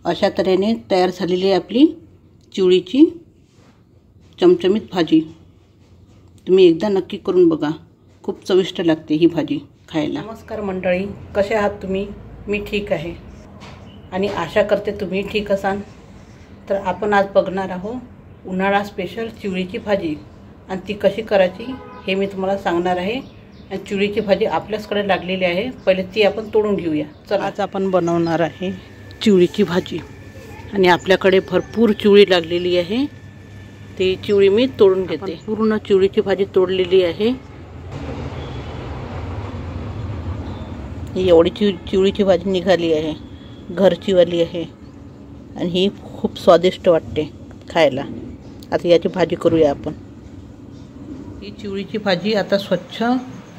अशा तऱ्हेने तयार झालेली आहे आपली चिवळीची चमचमीत भाजी। तुम्ही एकदा नक्की करून बघा, खूप चविष्ट लागते ही भाजी खायला। नमस्कार मंडळी, कसे आहात तुम्ही? मी ठीक आहे आणि आशा करते तुम्ही ठीक असाल। तर आपण आज बघणार आहोत उन्हाळा स्पेशल चिवळीची भाजी आणि ती कशी करायची हे मी तुम्हाला सांगणार आहे। आणि चिवळीची भाजी आपल्याचकडे लागलेली आहे, पहिले ती आपण तोडून घेऊया। चला, आज आपण बनवणार आहे चिवळीची भाजी आणि आपल्याकडे भरपूर चिवळी लागलेली आहे। ती चिवळी मी तोडून घेते। पूर्ण चिवळीची भाजी तोडलेली आहे। ही एवढी चिवळीची भाजी निघाली आहे, घरची वाली आहे आणि ही खूप स्वादिष्ट वाटते खायला। आता याची भाजी करूया आपण। ही चिवळीची भाजी आता स्वच्छ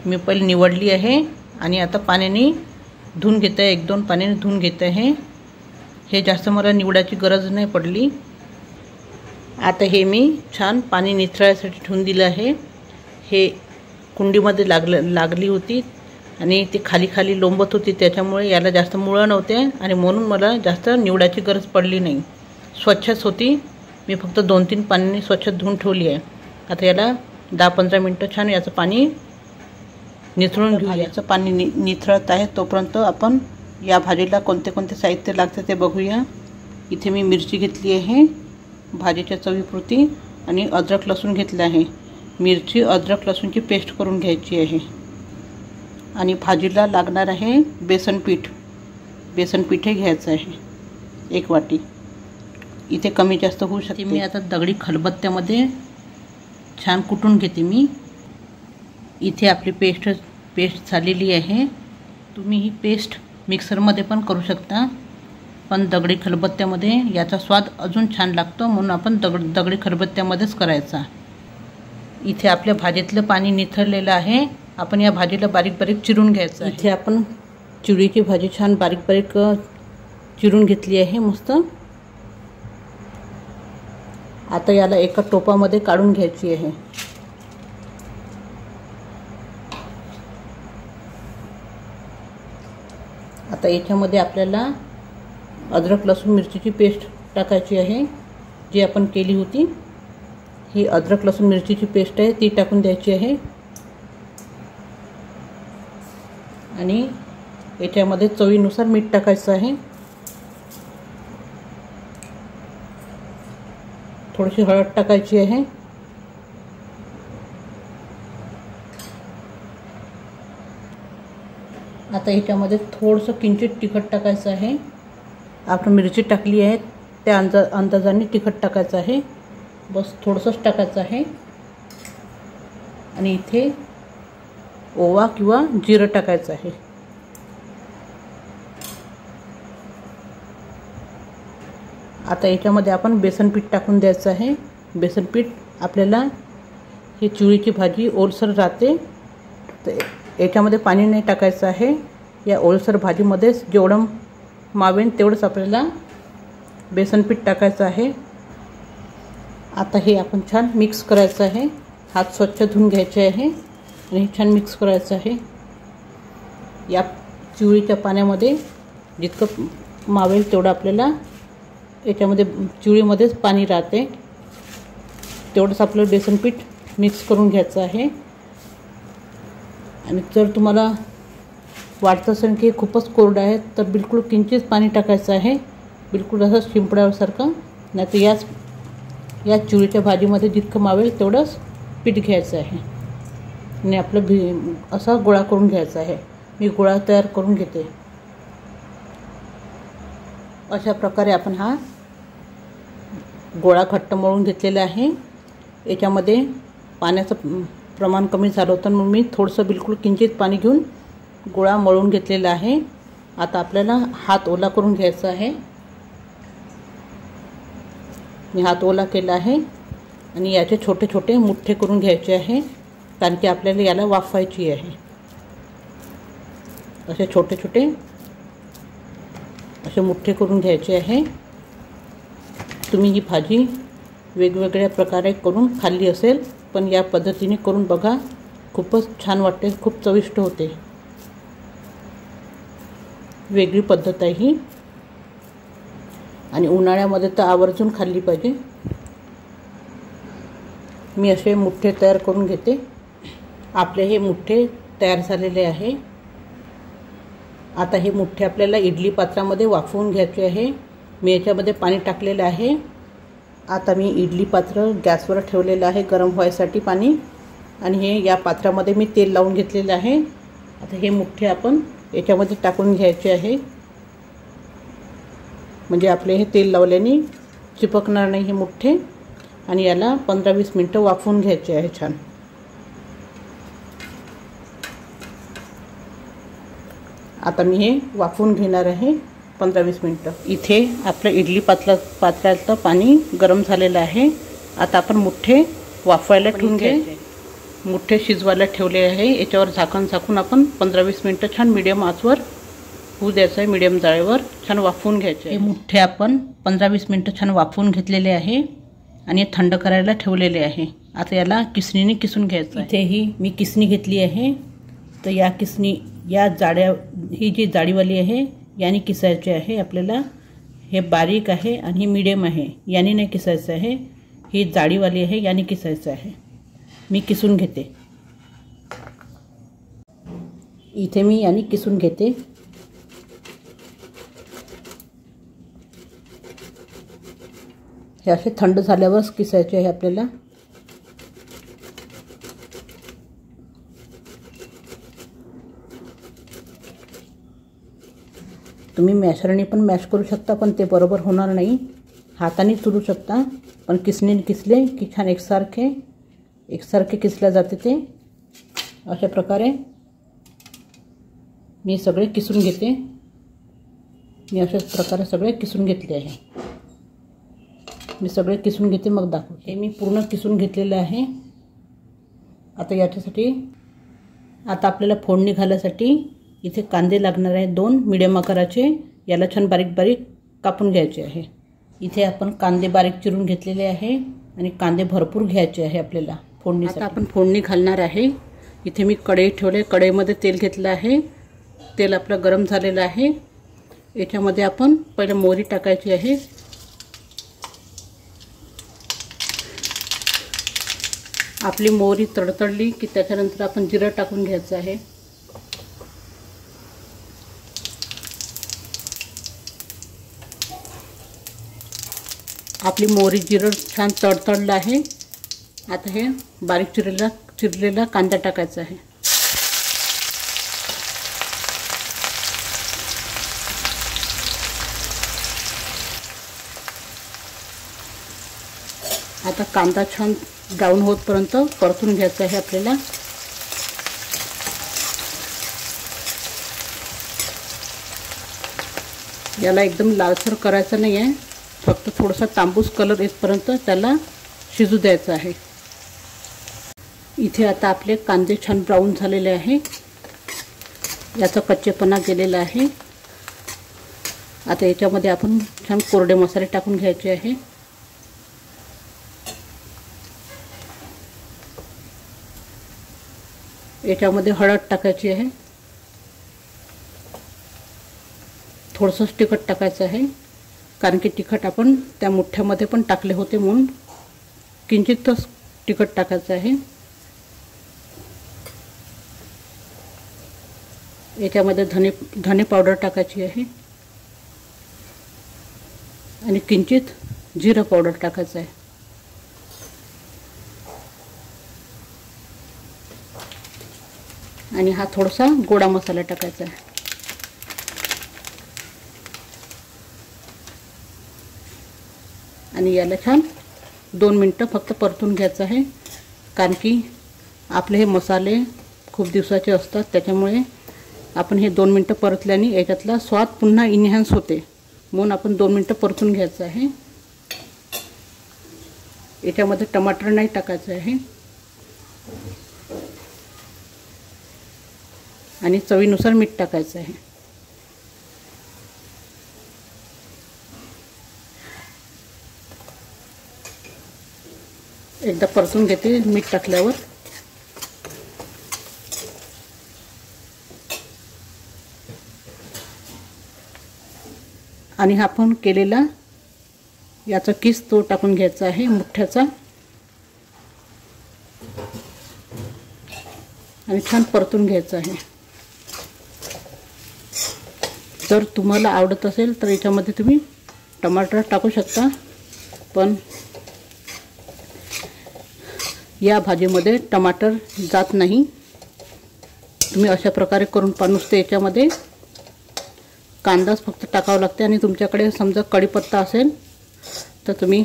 मी पहिले निवडली आहे आणि आता पाण्याने धुवून घेते आहे, 1-2 पाण्याने धुवून घेते आहे। हे जास्त मला निवडायची गरज नाही पडली। आता हे मी छान पाणी निथळायसाठी ठेवून दिलं आहे। हे कुंडीमध्ये लागली होती आणि ती खाली लोंबत होती, त्याच्यामुळे याला जास्त मुळं नव्हते आणि म्हणून मला जास्त निवडायची गरज पडली नाही। स्वच्छच होती, मी फक्त 2-3 पाण्याने स्वच्छ धुवून ठेवली आहे। आता याला 10-15 मिनटं छान याचं पाणी निथळून घेऊया। याचं पाणी निथळत आहे तोपर्यंत आपण या भाजीला कोणते कोणते साहित्य लागते ते बघूया। इथे मी मिरची घेतली आहे भाजीच्या चवीपुरती आणि अद्रक लसूण घेतलं आहे। मिरची अद्रक लसूणची पेस्ट करून घ्यायची आहे। आणि भाजीला लागणार आहे बेसन पीठ हे घ्यायचं आहे 1 वाटी। इथे कमी जास्त होऊ शकते। मी आता दगडी खलबत्त्यामध्ये छान कुटून घेते मी। इथे आपली पेस्ट झालेली आहे। तुम्ही ही पेस्ट मिक्सरमध्ये पण करू शकता, पण दगडी खलबत्त्यामध्ये याचा स्वाद अजून छान लागतो, म्हणून आपण दगडी खलबत्त्यामध्येच करायचा। इथे आपल्या भाजीतलं पाणी निथळलेलं आहे। आपण या भाजीला बारीक चिरून घ्यायचं आहे। इथे आपण चिवळीची भाजी छान बारीक चिरून घेतली आहे मस्त। आता याला एका टोपामध्ये काढून घ्यायची आहे। आता याच्यामध्ये आपल्याला अद्रक लसूण मिरचीची पेस्ट टाकायची आहे, जी आपण केली होती। ही अद्रक लसूण मिरचीची पेस्ट आहे, ती टाकून द्यायची आहे। आणि याच्यामध्ये चवीनुसार मीठ टाकायचं आहे। थोडीशी हळद टाकायची आहे। आता याच्यामध्ये थोडंसं किंचित तिखट टाकायचं आहे। आपण मिरची टाकली आहे त्या अंदाजाने तिखट टाकायचं आहे, बस थोडंसंच टाकायचं आहे। आणि इथे ओवा किंवा जिरं टाकायचं आहे। आता याच्यामध्ये आपण बेसन पीठ टाकून द्यायचं आहे। बेसन पीठ आपल्याला ही चिवळीची भाजी ओलसर राहते, तर याच्यामध्ये पाणी नाही टाकायचं आहे। या ओलसर भाजीमध्येच जेवढं मावेन तेवढंच आपल्याला बेसन पीठ टाकायचं आहे। आता हे आपण छान मिक्स करायचं आहे। हात स्वच्छ धुवून घ्यायचे आहे आणि छान मिक्स करायचं आहे। या चिवळीच्या पाण्यामध्ये जितकं मावेल तेवढं आपल्याला याच्यामध्ये चिवळीमध्येच पाणी राहते, तेवढंच आपलं बेसन पीठ मिक्स करून घ्यायचं आहे। आणि जर तुम्हाला वाटतं असेल की खूपच कोरडं आहे तर बिलकुल किंचित पाणी टाकायचं आहे, बिलकुल असं शिंपड्यासारखं। नाही तर या चिवळीच्या भाजीमध्ये जितकं मावेल तेवढंच पीठ घ्यायचं आहे आणि आपलं असा गोळा करून घ्यायचा आहे। मी गोळा तयार करून घेते। अशा प्रकारे आपण हा गोळा घट्ट मळून घेतलेला आहे। याच्यामध्ये पाण्याचं प्रमाण कमी झालं होतं म्हणून मी थोडंसं बिलकुल किंचित पाणी घेऊन गोळा मळून घेतलेला आहे। आता आपल्याला हात ओला करून घ्यायचा आहे। मी हात ओला केला आहे आणि याचे छोटे छोटे मुठ्ठे करून घ्यायचे आहे, कारण की आपल्याला याला वाफवायची आहे। असे छोटे छोटे असे मुठ्ठे करून घ्यायचे आहे। तुम्ही ही भाजी वेगवेगळ्या प्रकारे करून खाल्ली असेल, पण या पद्धतीने करून बघा, खूपच छान वाटते, खूप चविष्ट होते। वेगळी पद्धत आहे ही। आणि उन्हाळ्यामध्ये तर आवर्जून खाल्ली पाहिजे। मी असे मुठ्ठे तयार करून घेते। आपले हे मुठ्ठे तयार झालेले आहे। आता हे मुठ्ठे आपल्याला इडली पात्रामध्ये वाफवून घ्यायचे आहे। मी याच्यामध्ये पाणी टाकलेलं आहे। आता मी इडली पात्र गॅसवर ठेवलेलं आहे गरम व्हायसाठी पाणी, आणि हे या पात्रामध्ये मी तेल लावून घेतलेलं आहे। आता हे मुठ्ठे आपण याच्यामध्ये टाकून घ्यायचे आहे, म्हणजे आपले हे तेल लावल्याने चिपकणार नाही हे मुठ्ठे, आणि याला 15-20 मिनिटं वाफवून घ्यायचे आहे छान। आता मी हे वाफवून घेणार आहे 15-20 मिनिटं। इथे आपलं इडली पात्राचं पाणी गरम झालेलं आहे। आता आपण मुठ्ठे वाफवायला ठेवून घ्यायचे। मुठ्ठे शिजवायला ठेवले आहे। याच्यावर झाकण झाकून आपण 15-20 मिनिटं छान मीडियम आचवर होऊ द्यायचं आहे। मीडियम जाळीवर छान वाफवून घ्यायचे। हे मुठ्ठे आपण 15-20 मिनिटं छान वाफवून घेतलेले आहे आणि थंड करायला ठेवलेले आहे। आता याला किसणीने किसून घ्यायचं आहे। इथेही मी किसणी घेतली आहे। तर या किसणी, या जाड्या, ही जी जाडीवाली आहे याने किसायचे आहे आपल्याला। हे बारीक आहे आणि ही मीडियम आहे, याने नाही किसायचं आहे। ही जाडीवाली आहे, याने किसायचं आहे। मी किसून घेते। इथे मी याने किसून घेते। हे असे थंड झाल्यावरच किसायचे आहे आपल्याला। तुम्ही मॅशरने पण मॅश करू शकता, पण ते बरोबर होणार नाही। हाताने चुरू शकता, पण किसणीने किसले की छान एकसारखे किसले जाते ते। अशा प्रकारे मी सगळे किसून घेते। मी अशाच प्रकारे सगळे किसून घेतले आहे। मी सगळे किसून घेते मग दाखवते। हे मी पूर्ण किसून घेतलेले आहे। आता याच्यासाठी आता आपल्याला फोडणी घालायसाठी इथे कांदे लागणार आहे 2 मीडियम आकाराचे। याला छान बारीक बारीक कापून घ्यायचे आहे। इथे आपण कांदे बारीक चिरून घेतलेले आहे आणि कांदे भरपूर घ्यायचे आहे आपल्याला फोडणीसाठी। आता आपण फोडणी घालणार आहे। इथे मी कढई ठेवले, कढईमध्ये तेल घेतलं आहे। तेल आपलं गरम झालेलं आहे। याच्यामध्ये आपण पहिले मोहरी टाकायची आहे। आपली मोहरी तडतडली की त्याच्यानंतर आपण जिरं टाकून घ्यायचं आहे। आपली मोहरी जिरं छान तडतडलं आहे। आता हे बारीक चिरलेला कांदा टाकायचा आहे। आता कांदा छान ब्राऊन होतपर्यंत परतून घ्यायचा आहे आपल्याला। याला एकदम लालसर करायचं नाही आहे, फक्त थोडासा तांबूस कलर येतपर्यंत त्याला शिजू द्यायचं आहे। इथे आता आपले कांदे छान ब्राऊन झालेले आहे, याचा कच्चेपणा गेलेला आहे। आता याच्यामध्ये आपण छान कोरडे मसाले टाकून घ्यायचे आहे। याच्यामध्ये हळद टाकायची आहे, थोडंसं तिखट टाकायचं आहे, कारण की तिखट आपण त्या मुठ्ठ्यामध्ये पण टाकले होते म्हणून किंचितच तिखट टाकायचं आहे। याच्यामध्ये धने पावडर टाकायची आहे आणि किंचित जिरा पावडर टाकायचं आहे। आणि हा थोडासा गोडा मसाला टाकायचा आहे। आणि याला छान 2 मिनिटं फक्त परतून घ्यायचं आहे, कारण की आपले हे मसाले खूप दिवसाचे असतात, त्याच्यामुळे आपण हे 2 मिनिटं परतल्याने याच्यातला स्वाद पुन्हा इन्हॅन्स होते, म्हणून आपण 2 मिनिटं परतून घ्यायचं आहे। याच्यामध्ये टमाटर नाही टाकायचं आहे आणि चवीनुसार मीठ टाकायचं आहे। एकदा परतून घेते मीठ टाकल्यावर। आणि हा आपण केलेला याचा किस तो टाकून घ्यायचा आहे मुठ्ठ्याचा आणि छान परतून घ्यायचं आहे। जर तुम्हाला आवडत असेल तर याच्यामध्ये तुम्ही टमाटर टाकू शकता, पण या भाजीमध्ये टमाटर जात नाही। तुम्ही अशा प्रकारे करून नुसते याच्यामध्ये कांदाच फक्त टाकावा लागते। आणि तुमच्याकडे समजा कढीपत्ता असेल तर तुम्ही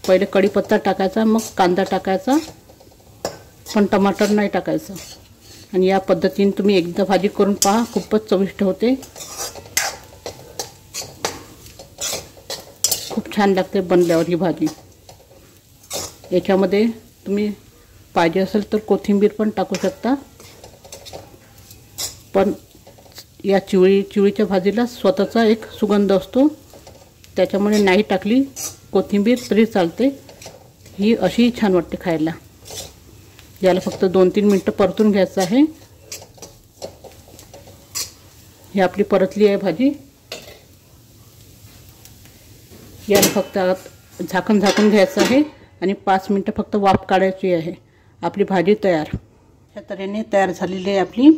पहिले कढीपत्ता टाकायचा, मग कांदा टाकायचा, पण टमाटर नाही टाकायचं। आणि या पद्धतीने तुम्ही एकदा भाजी करून पहा, खूपच चविष्ट होते, खूप छान लागते बनल्यावर ही भाजी। याच्यामध्ये तुम्ही पाहिजे असेल तर कोथिंबीर पण टाकू शकता, पण या चिवळीच्या भाजीला स्वतःचा एक सुगंध असतो, त्याच्यामुळे नाही टाकली कोथिंबीर तरी चालते। ही अशी छान वाटते खायला। याला फक्त 2-3 मिनिटं परतून घ्यायचं आहे। ही आपली परतली आहे भाजी। याला फक्त झाकण घ्यायचं आहे आणि 5 मिनिटं फक्त वाफ काढायची आहे। आपली भाजी तयार। अशा तऱ्हेने तयार झालेली आहे आपली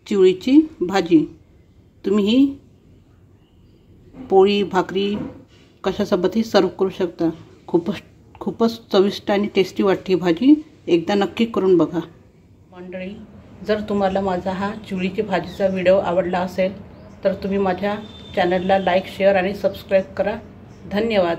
चिवळीची भाजी। तुम्ही ही पोळी भाकरी कशासोबतही सर्व करू शकता। खूपच चविष्ट आणि टेस्टी वाटते भाजी। एकदा नक्की करून बघा मंडळी। जर तुम्हाला माझा हा चिवळीची भाजीचा व्हिडिओ आवडला असेल तर तुम्ही माझ्या चॅनलला लाईक शेअर आणि सबस्क्राईब करा। धन्यवाद।